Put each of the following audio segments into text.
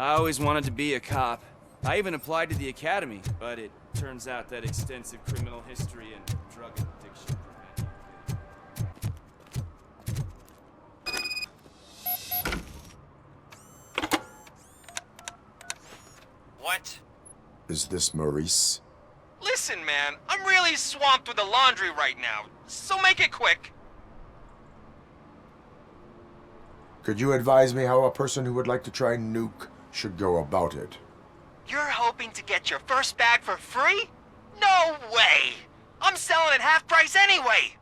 I always wanted to be a cop. I even applied to the academy, but it turns out that extensive criminal history and drug addiction prevent you. What? Is this Maurice? Listen, man, I'm really swamped with the laundry right now, so make it quick. Could you advise me how a person who would like to try nuke should go about it? You're hoping to get your first bag for free? No way! I'm selling at half price anyway!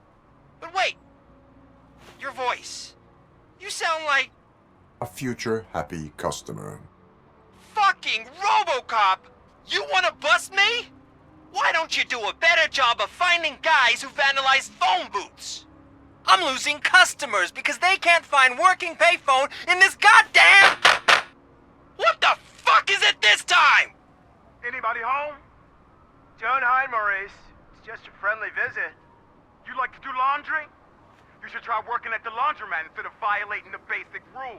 But wait, your voice. You sound like... A future happy customer. fucking RoboCop! You wanna bust me? Why don't you do a better job of finding guys who vandalize phone booths? I'm losing customers because they can't find working payphone in this goddamn... What the fuck is it this time? Anybody home? Don't hide, Maurice. It's just a friendly visit. You like to do laundry? You should try working at the laundromat instead of violating the basic rules.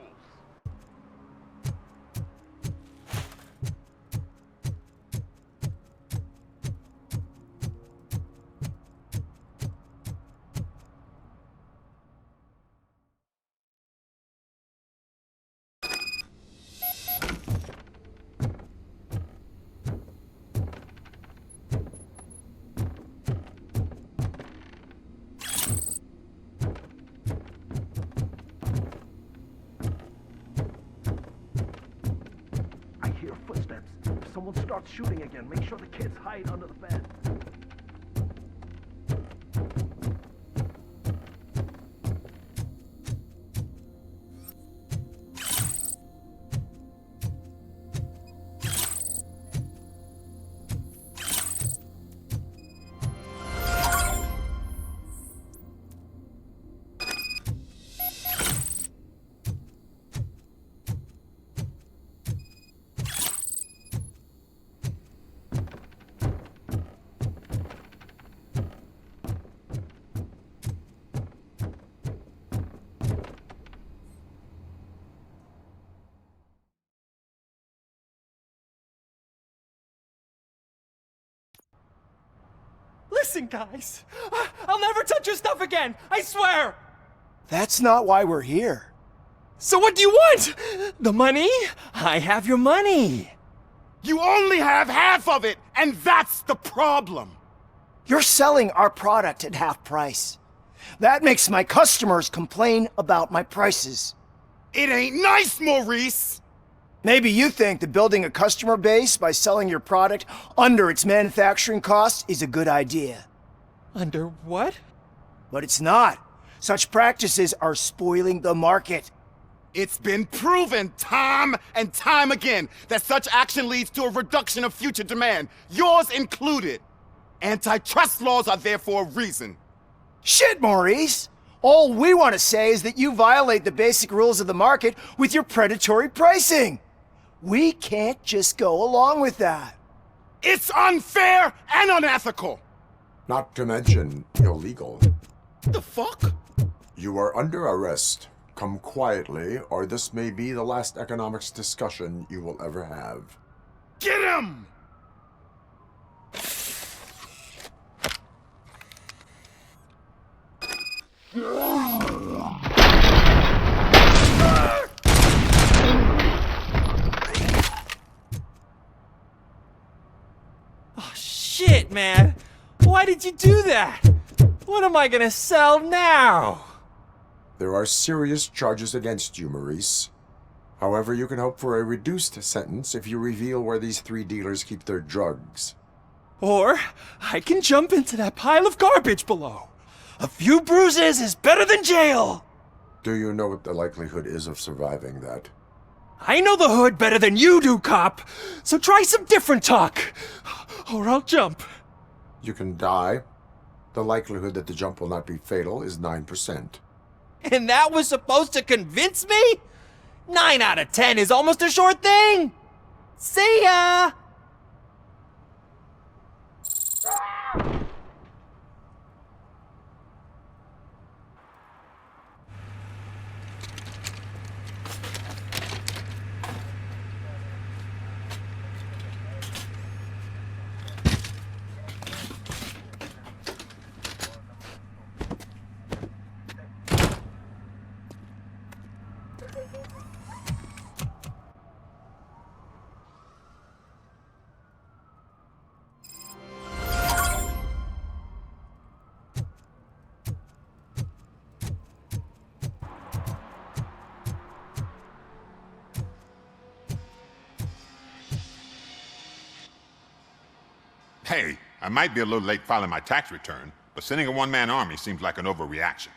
If someone starts shooting again, make sure the kids hide under the bed. Listen, guys, I'll never touch your stuff again, I swear! That's not why we're here. So what do you want? The money? I have your money. You only have half of it, and that's the problem. You're selling our product at half price. That makes my customers complain about my prices. It ain't nice, Maurice! Maybe you think that building a customer base by selling your product under its manufacturing costs is a good idea. Under what? But it's not. Such practices are spoiling the market. It's been proven time and time again that such action leads to a reduction of future demand, yours included. Antitrust laws are there for a reason. Shit, Maurice! All we want to say is that you violate the basic rules of the market with your predatory pricing. We can't just go along with that. It's unfair and unethical! Not to mention illegal. The fuck? You are under arrest. Come quietly, or this may be the last economics discussion you will ever have. Get him! Oh, shit, man. Why did you do that? What am I gonna sell now? There are serious charges against you, Maurice. However, you can hope for a reduced sentence if you reveal where these three dealers keep their drugs. Or I can jump into that pile of garbage below. A few bruises is better than jail. Do you know what the likelihood is of surviving that? I know the hood better than you do, cop. So try some different talk, or I'll jump. You can die. The likelihood that the jump will not be fatal is 9%. And that was supposed to convince me? 9 out of 10 is almost a sure thing. See ya! Hey, I might be a little late filing my tax return, but sending a one-man army seems like an overreaction.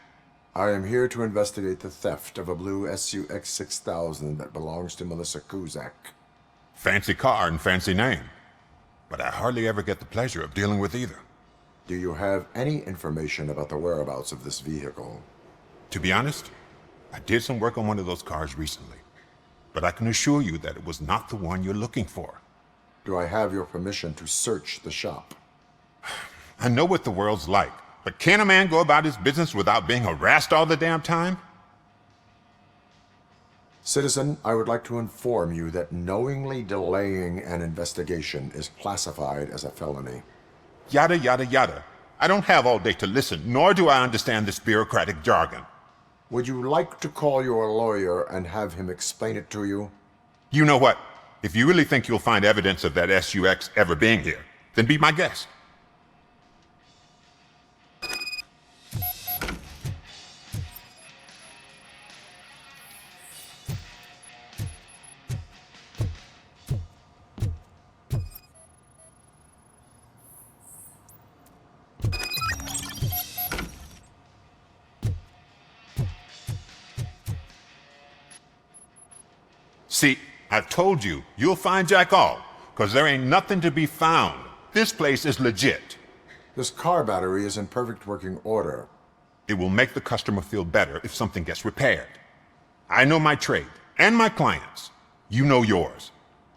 I am here to investigate the theft of a blue SUX 6000 that belongs to Melissa Kuzak. Fancy car and fancy name. But I hardly ever get the pleasure of dealing with either. Do you have any information about the whereabouts of this vehicle? To be honest, I did some work on one of those cars recently. But I can assure you that it was not the one you're looking for. Do I have your permission to search the shop? I know what the world's like, but can a man go about his business without being harassed all the damn time? Citizen, I would like to inform you that knowingly delaying an investigation is classified as a felony. Yada, yada, yada. I don't have all day to listen, nor do I understand this bureaucratic jargon. Would you like to call your lawyer and have him explain it to you? You know what? If you really think you'll find evidence of that SUX ever being here, then be my guest. See, I told you, you'll find Jack all, because there ain't nothing to be found. This place is legit. This car battery is in perfect working order. It will make the customer feel better if something gets repaired. I know my trade, and my clients. You know yours.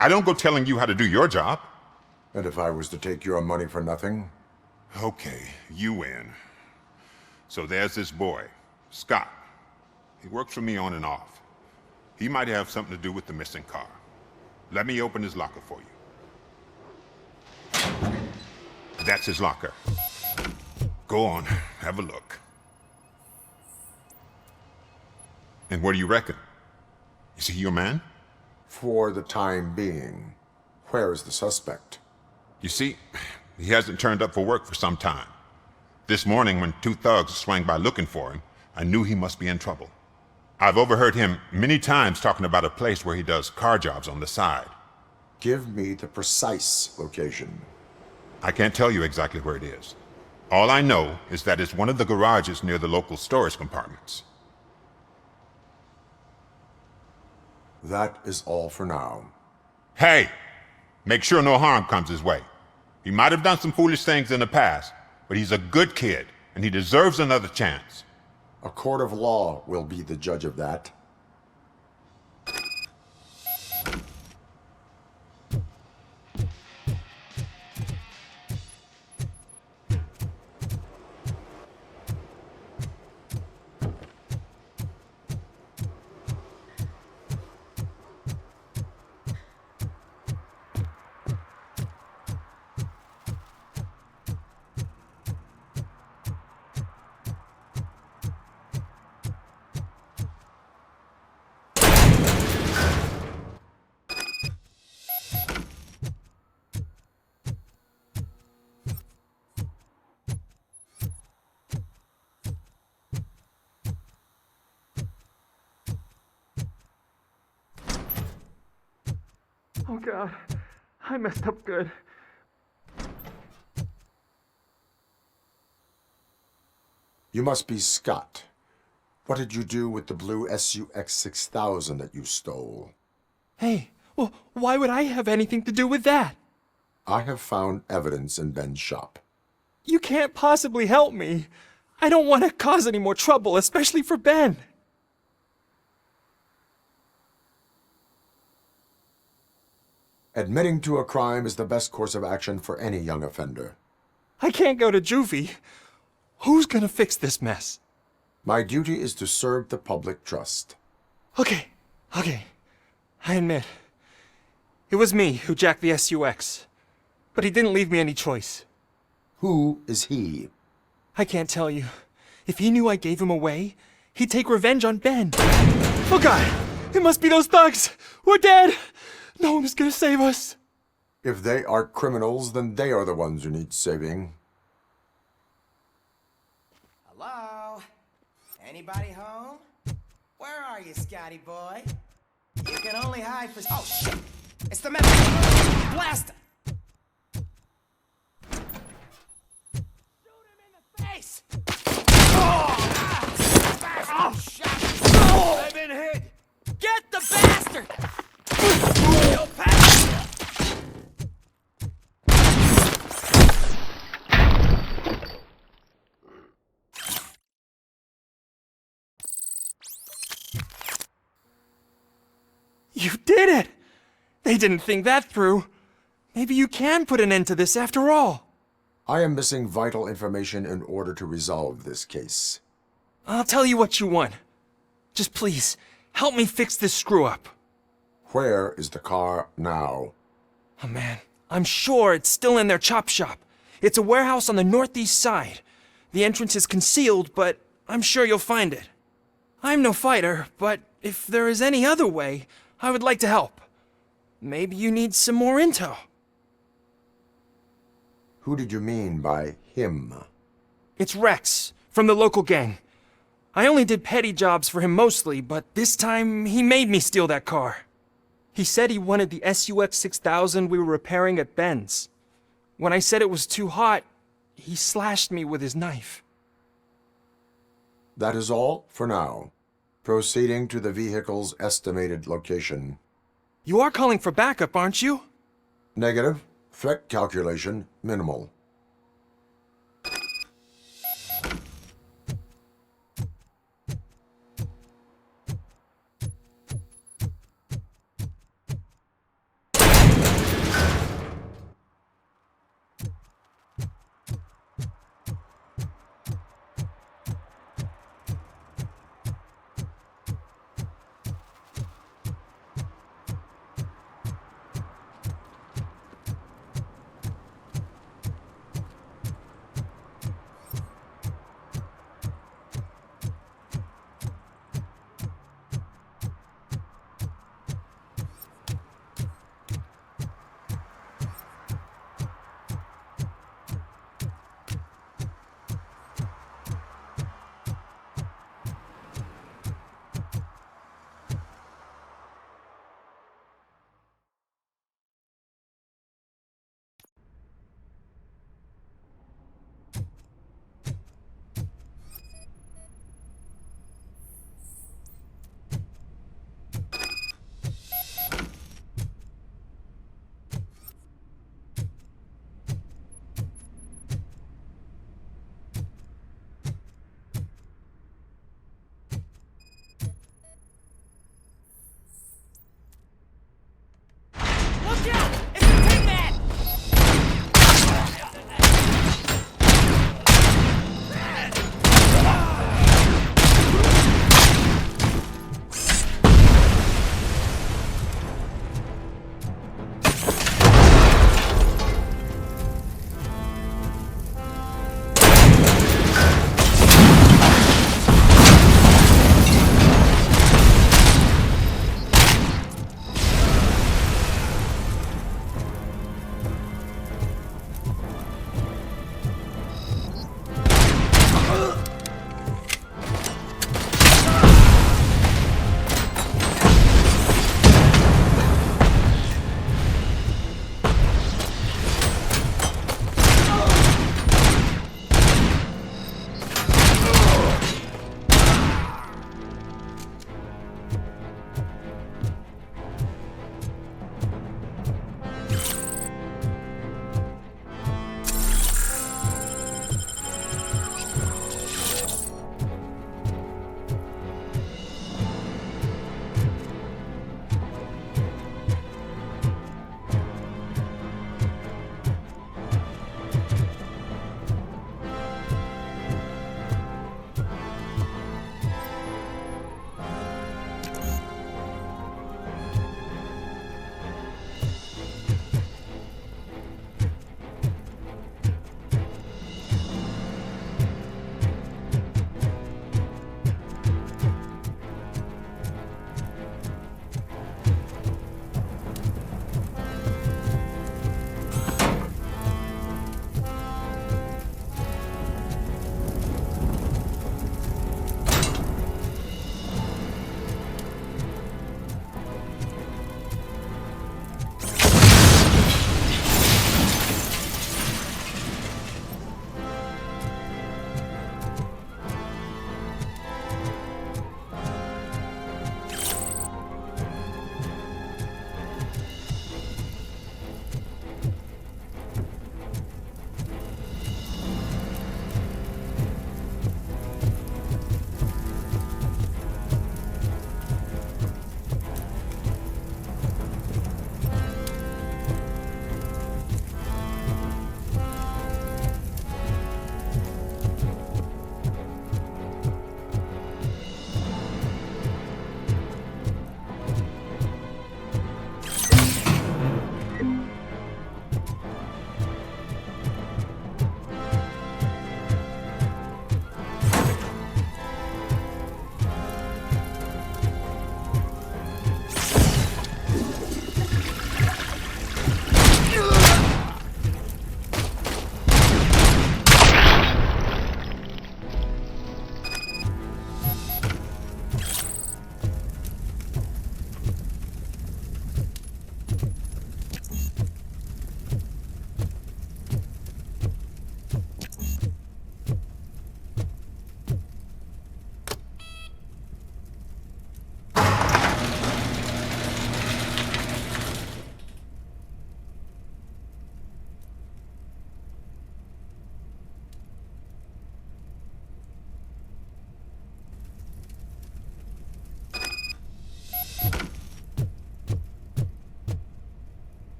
I don't go telling you how to do your job. And if I was to take your money for nothing? Okay, you win. So there's this boy, Scott. He works for me on and off. He might have something to do with the missing car. Let me open his locker for you. That's his locker. Go on, have a look. And what do you reckon? Is he your man? For the time being. Where is the suspect? You see, he hasn't turned up for work for some time. This morning, when two thugs swang by looking for him, I knew he must be in trouble. I've overheard him many times talking about a place where he does car jobs on the side. Give me the precise location. I can't tell you exactly where it is. All I know is that it's one of the garages near the local storage compartments. That is all for now. Hey! Make sure no harm comes his way. He might have done some foolish things in the past, but he's a good kid, and he deserves another chance. A court of law will be the judge of that. Oh God, I messed up good. You must be Scott. What did you do with the blue SUX 6000 that you stole? Hey, well, why would I have anything to do with that? I have found evidence in Ben's shop. You can't possibly help me. I don't want to cause any more trouble, especially for Ben. Admitting to a crime is the best course of action for any young offender. I can't go to juvie. Who's gonna fix this mess? My duty is to serve the public trust. Okay. I admit. It was me who jacked the SUX. But he didn't leave me any choice. Who is he? I can't tell you. If he knew I gave him away, he'd take revenge on Ben. Oh God! It must be those thugs! We're dead! No one is gonna save us. If they are criminals, then they are the ones who need saving. Hello? Anybody home? Where are you, Scotty boy? You can only hide for— Oh, shit! It's the metal! Blast him! You did it! They didn't think that through. Maybe you can put an end to this after all. I am missing vital information in order to resolve this case. I'll tell you what you want. Just please, help me fix this screw-up. Where is the car now? Oh man, I'm sure it's still in their chop shop. It's a warehouse on the northeast side. The entrance is concealed, but I'm sure you'll find it. I'm no fighter, but if there is any other way, I would like to help. Maybe you need some more intel. Who did you mean by him? It's Rex, from the local gang. I only did petty jobs for him mostly, but this time he made me steal that car. He said he wanted the SUX 6000 we were repairing at Ben's. When I said it was too hot, he slashed me with his knife. That is all for now. Proceeding to the vehicle's estimated location. You are calling for backup, aren't you? Negative. Threat calculation minimal.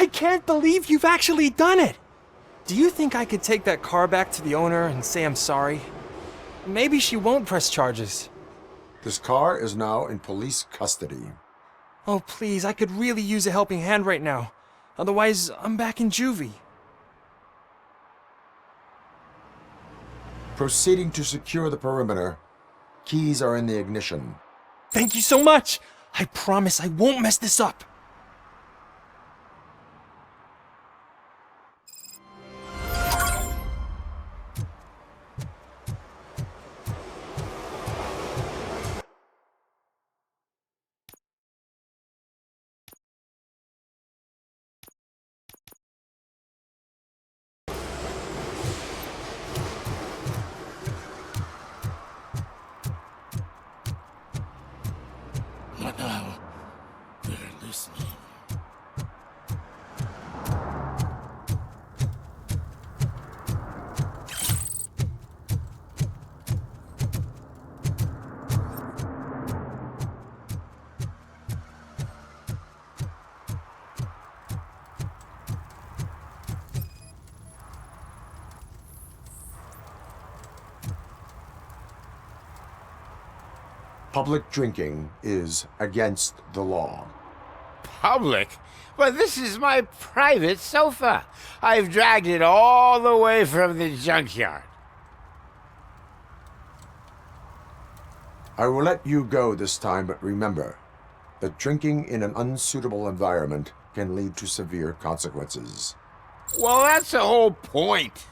can't believe you've actually done it! Do you think I could take that car back to the owner and say I'm sorry? Maybe she won't press charges. This car is now in police custody. Oh, please, I could really use a helping hand right now. Otherwise, I'm back in juvie. Proceeding to secure the perimeter. Keys are in the ignition. Thank you so much! I promise I won't mess this up. Now, they're listening. Public drinking is against the law. Public? But this is my private sofa. I've dragged it all the way from the junkyard. I will let you go this time, but remember that drinking in an unsuitable environment can lead to severe consequences. Well, that's the whole point.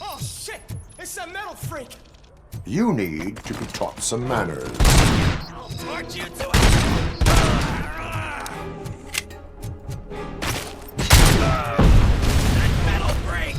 Oh shit! It's that metal freak! You need to be taught some manners. I'll torch you to it! That metal break!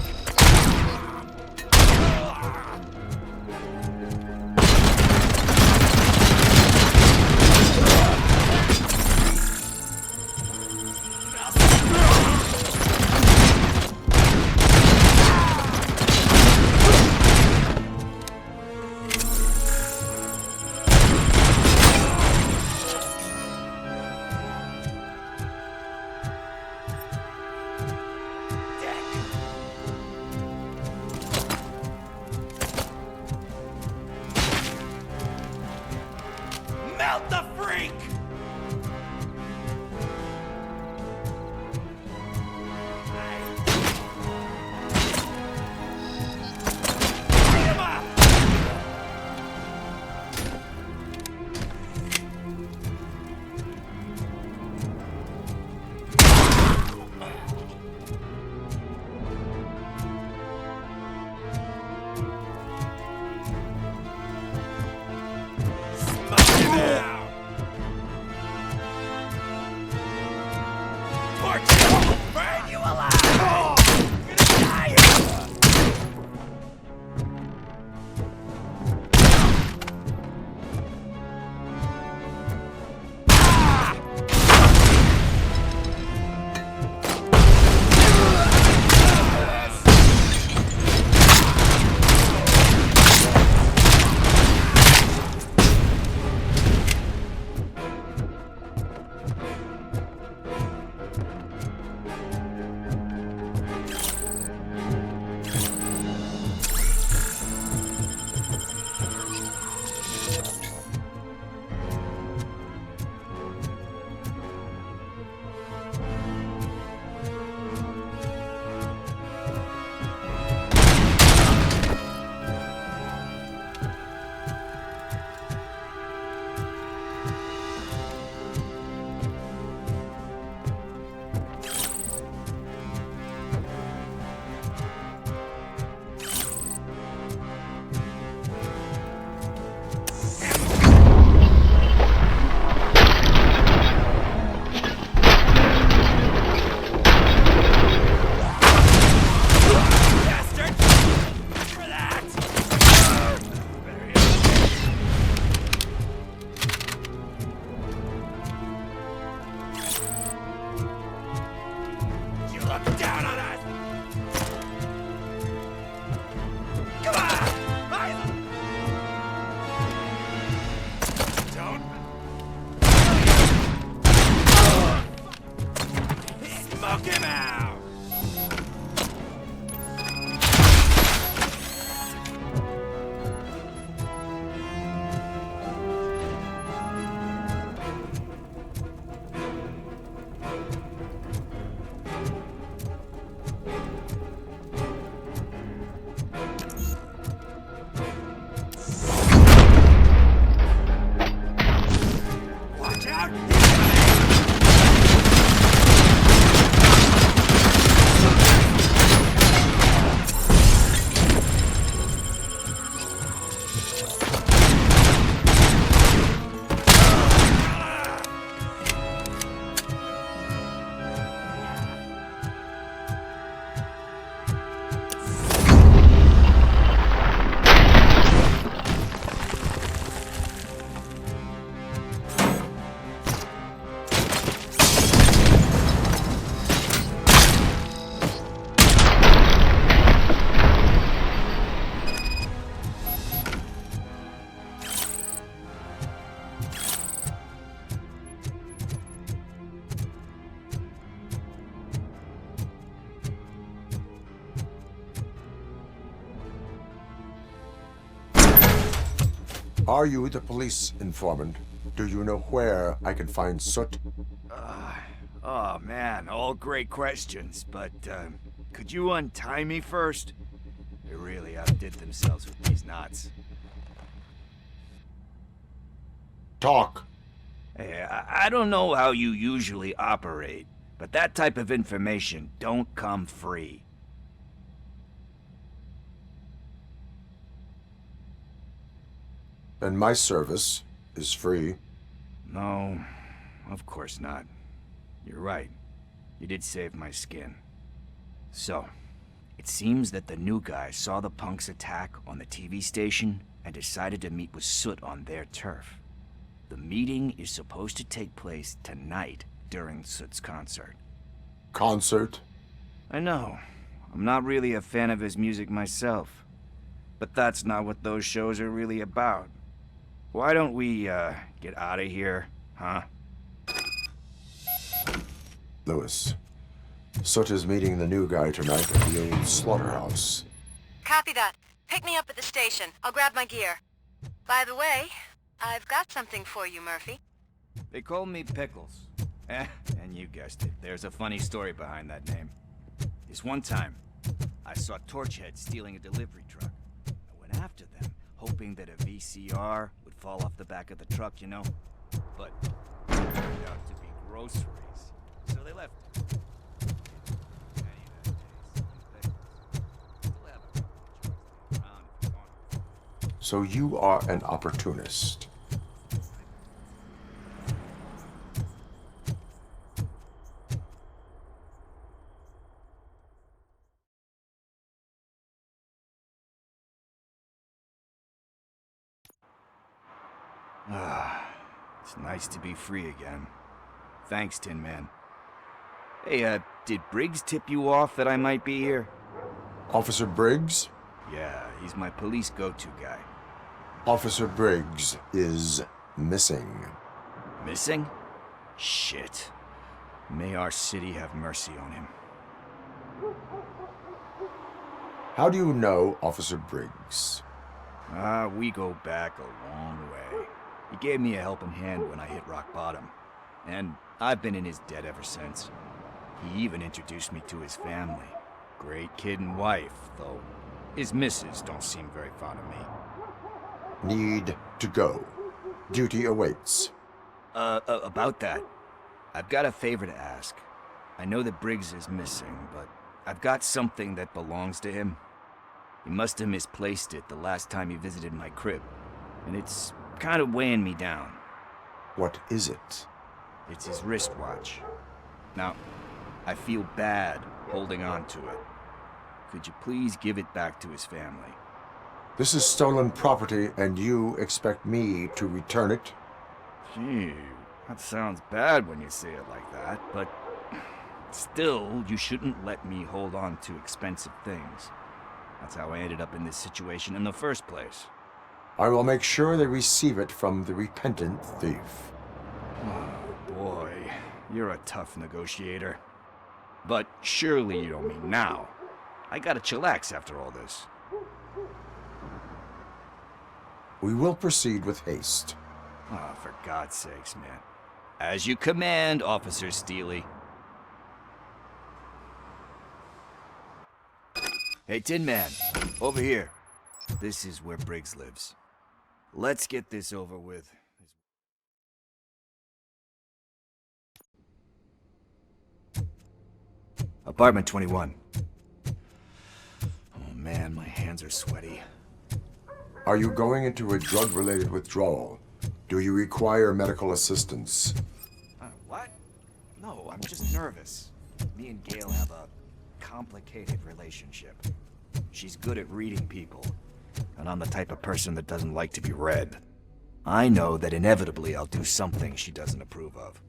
Are you the police informant? Do you know where I can find Soot? Oh man, all great questions, but could you untie me first? They really outdid themselves with these knots. Talk. Hey, I don't know how you usually operate, but that type of information don't come free. And my service is free. No, of course not. You're right. You did save my skin. So, it seems that the new guy saw the punks attack on the TV station and decided to meet with Soot on their turf. The meeting is supposed to take place tonight during Soot's concert. Concert? I know. I'm not really a fan of his music myself. But that's not what those shows are really about. Why don't we, get out of here, huh? Lewis. Soot is meeting the new guy tonight at the old slaughterhouse. Copy that. Pick me up at the station. I'll grab my gear. By the way, I've got something for you, Murphy. They call me Pickles. And you guessed it. There's a funny story behind that name. This one time, I saw Torchhead stealing a delivery truck. I went after them, hoping that a VCR would fall off the back of the truck, you know? But it turned out to be groceries. So they left it. So you are an opportunist. It's nice to be free again. Thanks, Tin Man. Hey, did Briggs tip you off that I might be here? Officer Briggs? Yeah, he's my police go-to guy. Officer Briggs is missing. Missing? Shit. May our city have mercy on him. How do you know Officer Briggs? We go back a long way. He gave me a helping hand when I hit rock bottom. And I've been in his debt ever since. He even introduced me to his family. Great kid and wife, though his missus don't seem very fond of me. Need to go. Duty awaits. About that, I've got a favor to ask. I know that Briggs is missing, but I've got something that belongs to him. He must have misplaced it the last time he visited my crib, and it's kind of weighing me down. What is it? It's his wristwatch. Now, I feel bad holding on to it. Could you please give it back to his family? This is stolen property, and you expect me to return it? Gee, that sounds bad when you say it like that, but still, you shouldn't let me hold on to expensive things. That's how I ended up in this situation in the first place. I will make sure they receive it from the repentant thief. Oh, boy. You're a tough negotiator. But surely you don't mean now. I gotta chillax after all this. We will proceed with haste. Oh, for God's sakes, man. As you command, Officer Steely. Hey, Tin Man, over here. This is where Briggs lives. Let's get this over with. Apartment 21. Oh man, my hands are sweaty. Are you going into a drug-related withdrawal? Do you require medical assistance? What? No, I'm just nervous. Me and Gail have a complicated relationship. She's good at reading people, and I'm the type of person that doesn't like to be read. I know that inevitably I'll do something she doesn't approve of.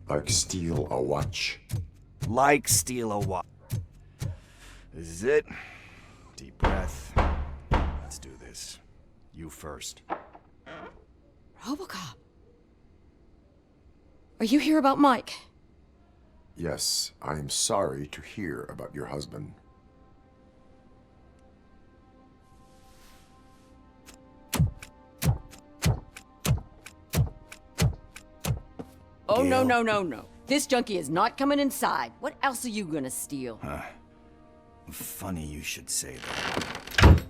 Like steal a watch? Like steal a watch. This is it. Deep breath. Let's do this. You first. RoboCop. Are you here about Mike? Yes, I am sorry to hear about your husband. Oh, no, Gail? no, no, no. This junkie is not coming inside. What else are you gonna steal? Funny you should say that.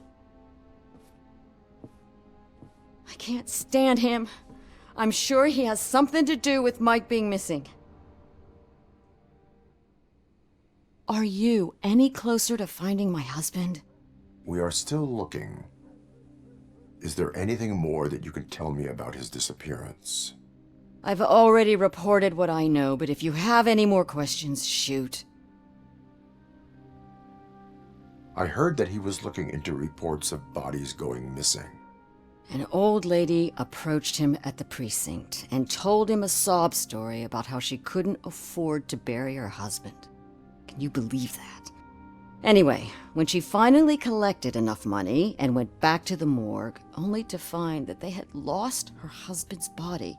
I can't stand him. I'm sure he has something to do with Mike being missing. Are you any closer to finding my husband? We are still looking. Is there anything more that you can tell me about his disappearance? I've already reported what I know, but if you have any more questions, shoot. I heard that he was looking into reports of bodies going missing. An old lady approached him at the precinct and told him a sob story about how she couldn't afford to bury her husband. Can you believe that? Anyway, when she finally collected enough money and went back to the morgue, only to find that they had lost her husband's body,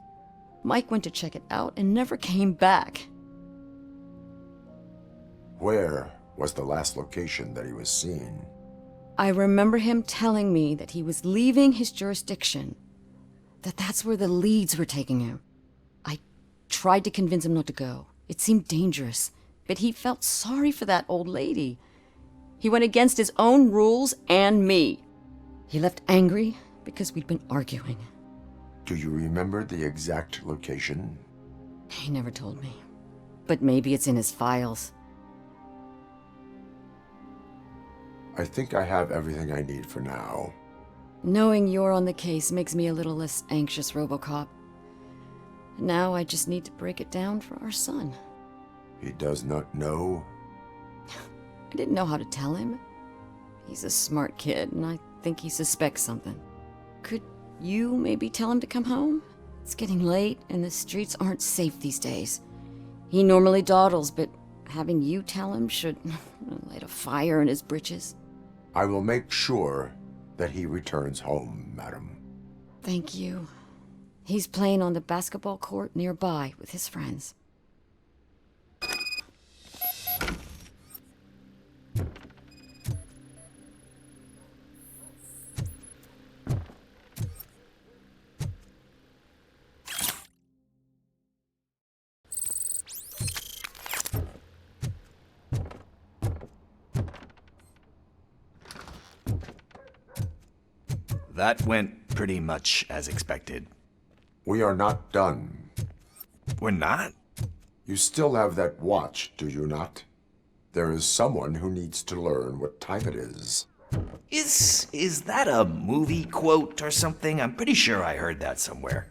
Mike went to check it out and never came back. Where was the last location that he was seen? I remember him telling me that he was leaving his jurisdiction, that's where the leads were taking him. I tried to convince him not to go. It seemed dangerous, but he felt sorry for that old lady. He went against his own rules and me. He left angry because we'd been arguing. Do you remember the exact location? He never told me, but maybe it's in his files. I think I have everything I need for now. Knowing you're on the case makes me a little less anxious, RoboCop. Now I just need to break it down for our son. He does not know? I didn't know how to tell him. He's a smart kid, and I think he suspects something. Could you maybe tell him to come home? It's getting late, and the streets aren't safe these days. He normally dawdles, but having you tell him should light a fire in his britches. I will make sure that he returns home, madam. Thank you. He's playing on the basketball court nearby with his friends. That went pretty much as expected. We are not done. We're not? You still have that watch, do you not? There is someone who needs to learn what time it is. Is that a movie quote or something? I'm pretty sure I heard that somewhere.